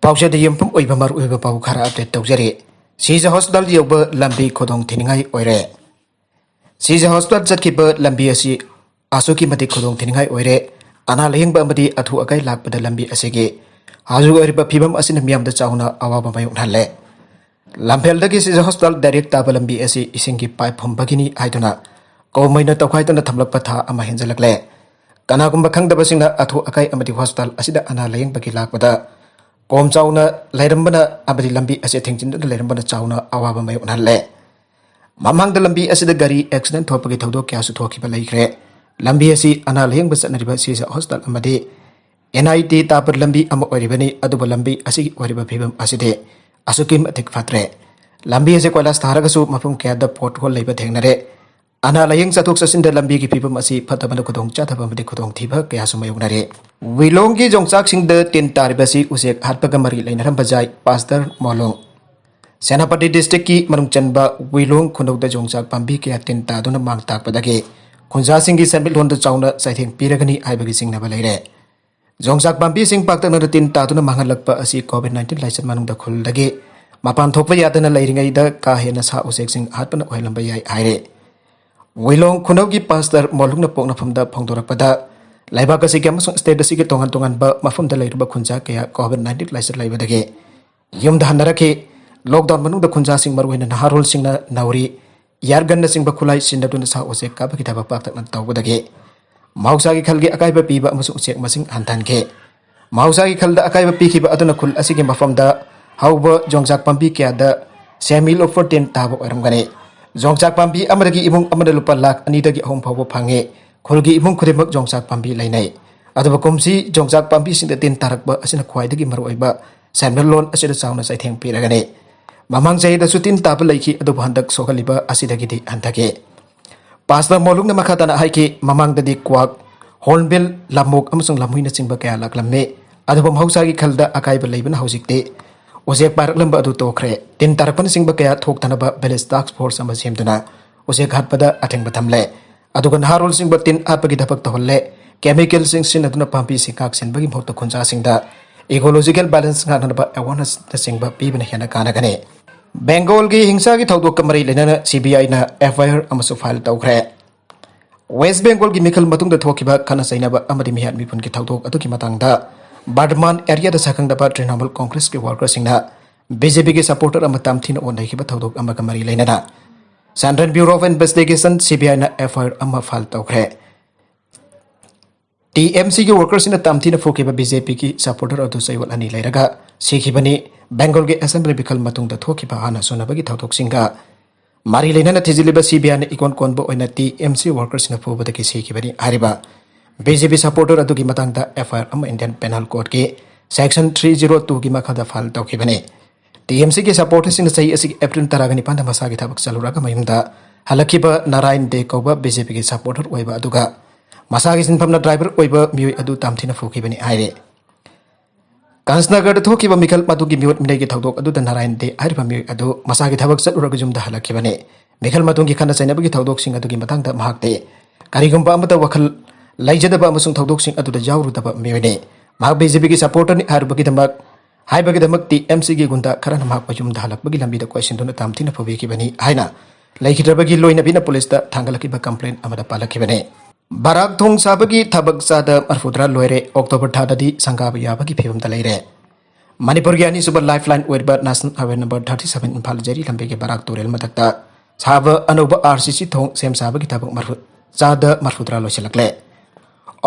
पाउसे the यमपम ओइबा मर ओइबा पाउ खरा अपडेट तौजरे सीजा हॉस्पिटल योबा लंबी खोदोंग थिनिंगाई ओइरे सीजा हॉस्पिटल चटकिबा लंबी असि आसुकी मति खोदोंग थिनिंगाई ओइरे अना लेंगबा मति अथु अकै लाकपदा लंबी असिगे हाजु ओइरिबा फिबम असिन मियामदा चाउना अवाबा मायु नाले लंफेलदगी सीजा हॉस्पिटल डायरेक्ट ताबा लंबी असि इसिंगी पाइप फमबगिनी आइदुना कौमैना तौखाइतना थमलकपा था अमा हेंजलकले कनागुम्बा खंगदबसिंगना अथु अकै अमति हॉस्पिटल असिदा अना लेंगबगी लाकपदा कोम चाउना लैरंबना अबदी लंबी असे थेंजिन लैरंबना चाउना अवाबा मायु नाले ममांग द लंबी असिदा गाड़ी एक्सीडेंट थोपगी थौदो क्यासु थोखिबा लैख्रे लंबी असि अना लेंगबा चनरिबा सीजा हॉस्पिटल अमदी NIT तापर लंबी अम ओरिबनी अदुबा लंबी असि ओरिबा फिबम असिदे असुकिम अथिक फात्रे लंबी असे कोइलास थारगसु मफम क्यादा पोर्ट होल लेबा थेंगनरे अना लयंग चथोक चसिन द लंबी की फिबम असि फतबन खुदोंग चाथबमदि खुदोंग थिबा क्यासु मयुगनरे विलोंगी जोंगचाक सिंग द तिन तारिबसि उसेक हातपगा मरि लैनरम बजाय पास्टर मोलोंग सेनापति डिस्ट्रिक्ट की मनुंग चनबा विलोंग खुनौद जोंगचाक पांबी के तिन तादुना मांग ताकपदगे खुंजा सिंगी सेंबिल होंद चाउना साइथेंग पिरगनी आइबगी सिंगनबा लैरे जोंगचाक पांबी सिंग पाक्तन तिन तादुना मांगलकपा असि कोविड-19 लाइसन मनुंग खुलदगे मपान थोकपा यादना लैरिंगैदा का हेना सा उसेक सिंग हातपन ओइलंबा याय हाइरे विलोंग खुनौगी पास्टर मोलुंगना पोकनाफमदा फोंदोरकपदा leiba kasi kya masung state dasi ke tongan ba mafum da leiruba khunja kaya COVID-19 laisir leiba dage yum da hanarake lockdown manung da khunja sing marwena naharol sing na nauri yargan na sing ba khulai sin da tun sa ose ka ba kitaba pak tak na tawba dage mausa gi khalge akai ba piba masung usek masing hantan ke mausa gi khalda akai ba piki ba aduna khul asige mafam da hauba jongjak pambi kya da semil of 10 tabo aram gane jongjak pambi amadagi imung amada lupa lak ani dagi hom phawo phange खोलगी इमुंग खुदेमक जोंगचाक पांबी लैनै अदबा कोमसी जोंगचाक पांबी सिंग तीन तारकबा असिना ख्वाइदगी मरओइबा सैमल loan असिदा Chowna साइथेंग पिरगने ममांग जाई दसु तीन ताब लैखी अदबा हंदक सोगलिबा असिदगिदि हंथके pastor मोलुंगना मखाताना हाइके ममांग ददि quack hornbill लामोक अमसंग लामुइना चिंबा कया लाकलम्मे अदबा महौसागी खलदा अकाइबा लैबना हौजिकते ओजेक पारकलम्बा अदु तोखरे तीन तारकपन Simba कया थोकतनबा बेलेस टास्क फोर्स अमा सेमदुना ओजेक हातपदा अथेंगबा थमले अदुगन हारोल सिंह बतिन आपगी धपक तोहले केमिकल सिंह सिन अदुना पांपी सिंकाक सिनबगी मोत खुंजा सिंगदा इकोलॉजिकल बैलेंस गानबा अवेयरनेस सिंगबा पीबना हेना कानगने बेंगोल की हिंसा की थौदोक कमरी लेना CBI ना FIR अमसु फाइल तौखरे वेस्ट बेंगोल की मिखल मतुंग द थोकिबा खाना सैनाबा अमदि मिहात मिपुन की थौदोक अदुकी मतंगदा बर्धमान एरिया द सखंगदबा तृणमूल कांग्रेस के वर्कर सिंगना BJP के सपोर्टर अमताम थिन ओनैखिबा थौदोक अमा कमरी लेना Central Bureau of Investigation CBI na FIR amma file tawkhre TMC ki workers in tamthi na fokiba BJP ki supporter adu saiwal ani lairaga sikhibani Bengal ge assembly bikal matung da thokiba hana sonabagi thauthok singa mari leina na thijiliba CBI na ikon konbo oina TMC workers na phobada ki sikhibani hariba BJP supporter adu ki matang da FIR amma Indian Penal Code ke section 302 ki makhada file tawkhibani TMC के supporters Singh सही असि April तरागनि पांदा मसागी थबक चलुरागा मयुमदा हलखिबा नारायण दे कौबा BJP के supporter ओइबा अदुगा मसागी सिनफमना driver ओइबा मिय अदु तामथिना फुखिबनि आइरे कांसनगर थोकिबा मिखल मदुगी मियत मिनै के थौदोक अदु the Narayan दे आइरबा मिय अदु मसागी थबक चलुरागा जुमदा हलखिबने मिखल मदुगी खना सैनबगी थौदोक सिंह अदुगी मतंगदा महकते करिगुम्बा अमता वखल लैजदबा अमसुंग थौदोक सिंह अदु द जावरुदबा मियने महक BJP के सपोर्टर नि आइरबगी दमक हाइबगदमक TMC की गुंदा खरन माक पजुम धालकबगी लंबी द क्वेश्चन दोना तामथिना फुबेकिबनी हाइना लैखिद्रबगी लोइनबिना पुलिस द थांगलकिबा कंप्लेंट अमदा पालकिबने बाराक थोंग साबगी थबक सादा मरफुद्रा लोइरे अक्टोबर थाददी संगाब याबगी फिबम द लैरे मणिपुर की अनी सुबर लाइफलाइन ओइबा नेशनल हाईवे नंबर 37 इम्फाल जेरी लंबे के बाराक तोरेल मदकता साब अनोबा RCC थोंग सेम साबगी थबक मरफुद सादा मरफुद्रा लोइसलकले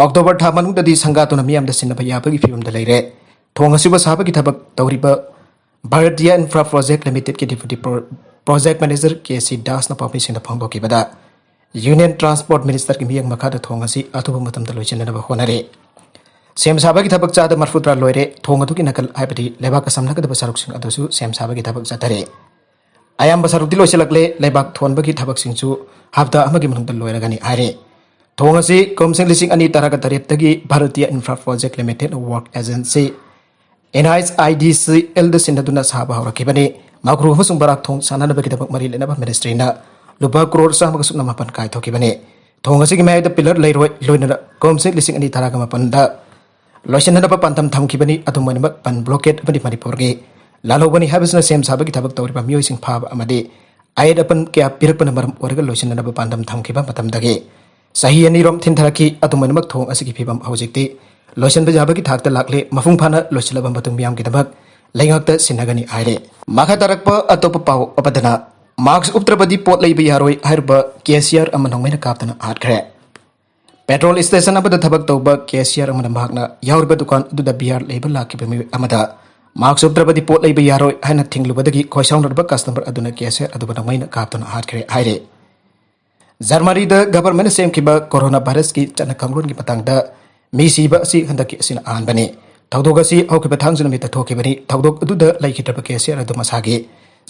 अक्टोबर था मनुददी संगातुना मियाम द सिनबा याबगी फिबम द लैरे थोंग असिबा साबगी थबक तौरिबा भारतीय इंफ्रा प्रोजेक्ट लिमिटेड के डिप्टी प्रोजेक्ट मैनेजर KC दास ना पापी सिंह फंगदोकिबदा यूनियन ट्रांसपोर्ट मिनिस्टर की मियंग मखादा थोंग असि अथुब मतम द लोइचनबा होनरे सेम साबगी थबक चादा मरफुद्रा लोइरे थोंग अदुकी नकल हाइबदी लेबाक समनगदबा सरुक सिंह अदुसु सेम साबगी थबक जातरे अयाम सरुकदी लोइसलकले लेबाक थोनबगी थबक सिंहसु हफ्ता अमगी मनुंग लोइरगनी हाइरे थोंग असि कमसिंग लिसिंग अनि तरगा तरेतगी Bharatiya infra project limited work agency NHIDCL द सिंधुना साबा हरकिबने माग्रु हसुं बराक थोंग सानानबगी दबक मरि लेनबा मिनिस्ट्री ना लुपा करोड़ सामग सुना मपन कायथोकिबने थोंग असि मै द पिलर लैरोय लोइना कमसे लिसिंग अनि तरागा मपन दा loisinadaba pantam thamkibani adumanima pan blockade bani Manipur gi lalobani habisna sem sabagi thabak tawriba mioising phab amadi ayed apan kya pirakpana maram oraga loisinadaba pantam thamkiba matamdagi sahi ani rom thintaraki adumanima thong asigi phibam hojikti loisin bajabagi thakta lakle mafung phana loisilaba matung miyam gi dabak laingakta sinagani aire makha tarakpa atopa paw apadana marks uptrabdi pot leiba yaroi hairba Cashier ama Nongmeina kaptuna Hatkhre petrol station abada thabak tawba Cashier ama mahakna yaurba dukan duda biar leiba lakiba mi amada marks uptrabdi pot leiba yaroi haina thinglubadagi khoisaunrba customer aduna Cashier aduba Nongmeina kaptuna Hatkhre aire Germany da government sem kiba coronavirus ki chana kanglun ki patang da mi siba si handaki asina anbani thawdog asi haukiba thangjuna mi ta thokibani thawdog aduda laikhitraba Cashier adu masagi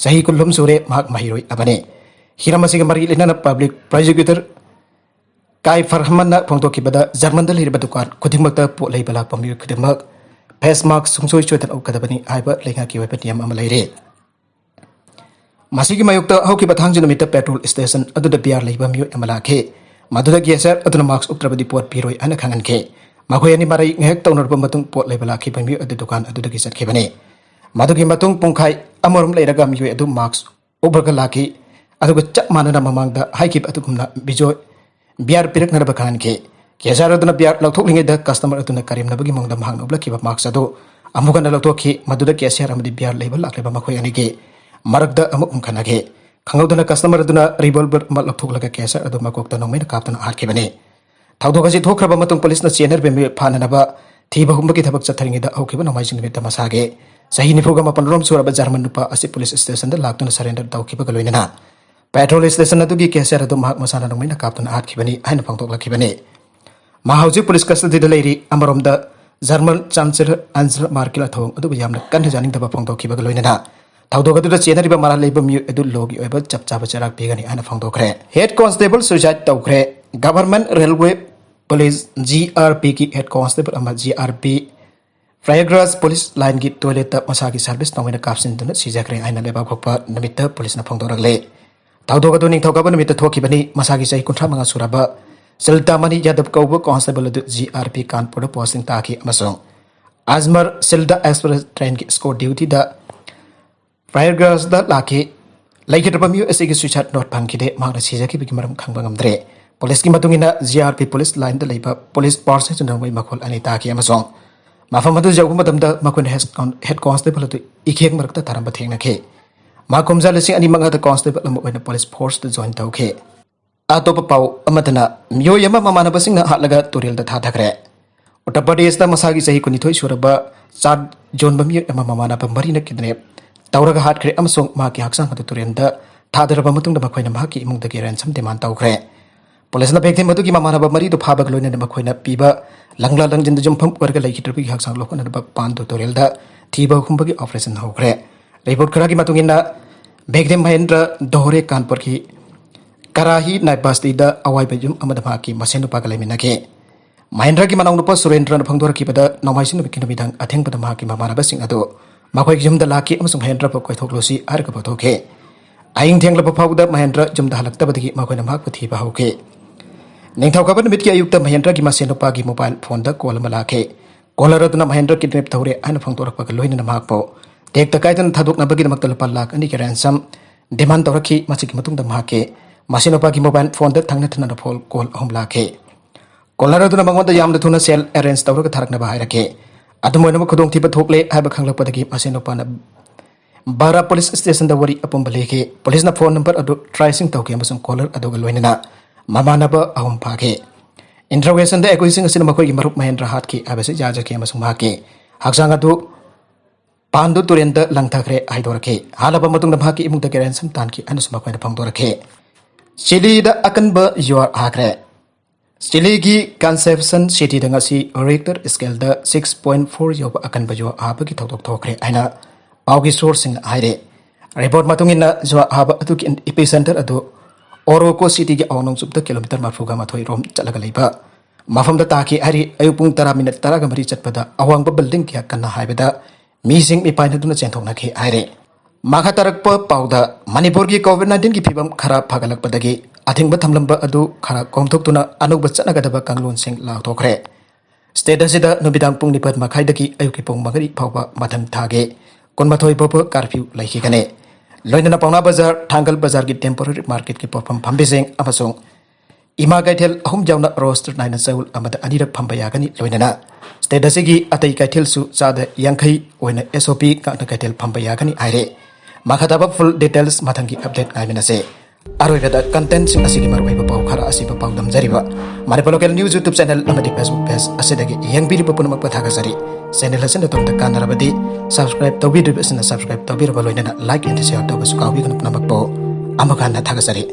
sahi kullum sure mahak mahiroi abani hiramasiga mari linana public prosecutor kai farhamana phongtokibada German da lirba dukan khudimakta po leibala pamiu khudimak face mask sungsoi choitan aukadabani aiba lenga ki wepa tiam ama leire masigi mayukta haukiba thangjuna mi ta petrol station aduda biar leiba miu amala khe maduda Cashier aduna mask uptrabadi pot piroi ana khangan khe makhoi ani marai ngek tawnorba matung pot leibala khi pamiu adu dukan aduda gi satkibani madugi matung pungkhai amorum leiraga miu adu mask uberga laki aduga chap manana mamangda haikip adugumna bijoy biar pirak narba khan ke Cashier aduna biar lauthoklinge da customer aduna karimna bagi mongda mahangna ublakiba mask adu amugana lauthokhi maduda Cashier amadi biar leiba lakleba makhoi ani ge marakda amuk umkhanage khangudana customer aduna revolver ma lauthoklaga Cashier adu makokta Nongmeina kaptuna hatkibani thawdogasi thokraba matung police na chener bemi phananaba thiba humbagi thabak chatharinge da aukiba nomaising nimita masage sahi nifuga mapanrom suraba German nupa asi police station da laktuna surrender tawkiba galoinana petrol station adugi Cashier adu mahak masana Nongmeina kaptuna hatkibani haina phangtoklakibani mahauji police custody da leiri amarom da German chancellor Angela Merkel thong adu yamna kan janing daba phangtokiba galoinana thawdog adu da chenariba mara leiba mi edu logi oiba chapchaba charak pigani ana phangtokre head constable suicide tawkre government railway police GRP ki head constable ama GRP Fragrance police line ki toilet masagi service Nongmeina kapsin duna sijakre aina leba khokpa namita police na phangdoragle thawdog adu ning thawkaba namita thokibani masagi sai kunthra manga suraba Silta mani yadav kauba constable adu GRP kanpur posting taki amasong Azmar Silda express train ki score duty da Fragrance da laki laikhitraba miu asigi suicide note phangkide magna sijaki bigi maram khangba ngamdre police ki matungina GRP police line da leiba police person chunawai makhol ani taki amasong mafam adu jagu matamda makun head constable adu ikhek marakta tharamba thengna khe makomja lesing ani manga da constable amu oina police force da join tawkhe atopa pau amatana myo yama mamana basingna hatlaga toril da Hatkhre Uttar Pradesh da masagi sahi kunithoi suraba chad jon bami ama mamana bamari na kidne tawraga Hatkhre amsong ma ki haksang hatu toril da thadaraba matung da makhoina ma ki imung da ki ransom demand tawkre police na bekthi madu ki mamana bamari do phabak loina na makhoina piba langla langjin da jumpham warga laikhitrbi haksang lokona da pan do toril da thiba khumbagi operation hokre report khara ki matungina Begdem Mahendra Dohre Kanpur ki Karahi Naibasti da awai bejum amada maki masenu pagalai minake Mahendra ki manang nupa Surendra na phangdor ki pada nomaisinu bikinu bidang atheng pada maki mamana basing ado makhoi jum da laki amasung Mahendra pa koi thoklosi ar ka pathoke aing thengla pa phawda Mahendra jum da halakta badagi makhoi na mak pathi ba hoke ningthau ka ban mit ki ayukta Mahendra ki masenu pa ki mobile phone da call malake caller aduna Mahendra kidnap thawre aina phangdor pa ka loina na mak po tek ta kaitan thaduk na bagi makta lupa lak ani ki ransom demand tawrakhi masiki matung da make masinopa ki mobile phone da thangna thana phone call homla ke caller aduna mangonda yamda thuna sel arrange tawraga tharakna ba hairake adumoina khudong thiba thokle haiba khanglakpa dagi masinopa na bara police station da wari apum baleke police na phone number adu tracing tawke amasung caller aduga loinana mamanaba ahum phage interrogation da acquisition asina makoi ki marup Mahendra Hatki abase jaja ke amasung make haksang adu Pandu turenda langthakre aidorake halaba matung da bhaki imung da geran samtan ki anusma koina phangdorake Chile da akanba your Hatkhre Chile gi conception city da ngasi Richter scale da 6.4 yoba akanba jo aba ki thoktok thokre aina paugi sourcing aire report matungina jo aba atu ki epicenter adu Oroko city gi awnong subda kilometer mafuga mathoi rom chalaga leiba mafam da taki ari ayupung 10 minute taraga mari chatpada awangba building ki kanna haibeda Mising mi paina duna centong na ke aire makha tarakpa pauda Manipur ki COVID-19 ki phibam khara phagalak padagi athingba thamlamba adu khara komthok tuna anugba chanaga daba kanglon sing la thokre State asida nubidang pung nipat makhaidaki ayuki pung magari phawba mathang thage konmathoi bobo curfew laikhigane loinana pauna bazar thangal bazar ki temporary market ki pofam phambiseng amasung ima gaithel ahum jauna roster naina saul amada anira phamba yagani loinana state asigi atai gaithel su chada yankhai oina SOP ka na gaithel phamba yagani aire makhataba full details mathangi update ngaimina se aroibada content sing asigi marwaiba pau khara asiba pau damjariba Manipur local news YouTube channel amadi Facebook page asidagi yangbiri pupunamak pathagazari channel asina tomta kanarabadi subscribe tawbidribasina subscribe tawbiraba loinana like and share tawbasu kawbi kan punamak po amakan thagazari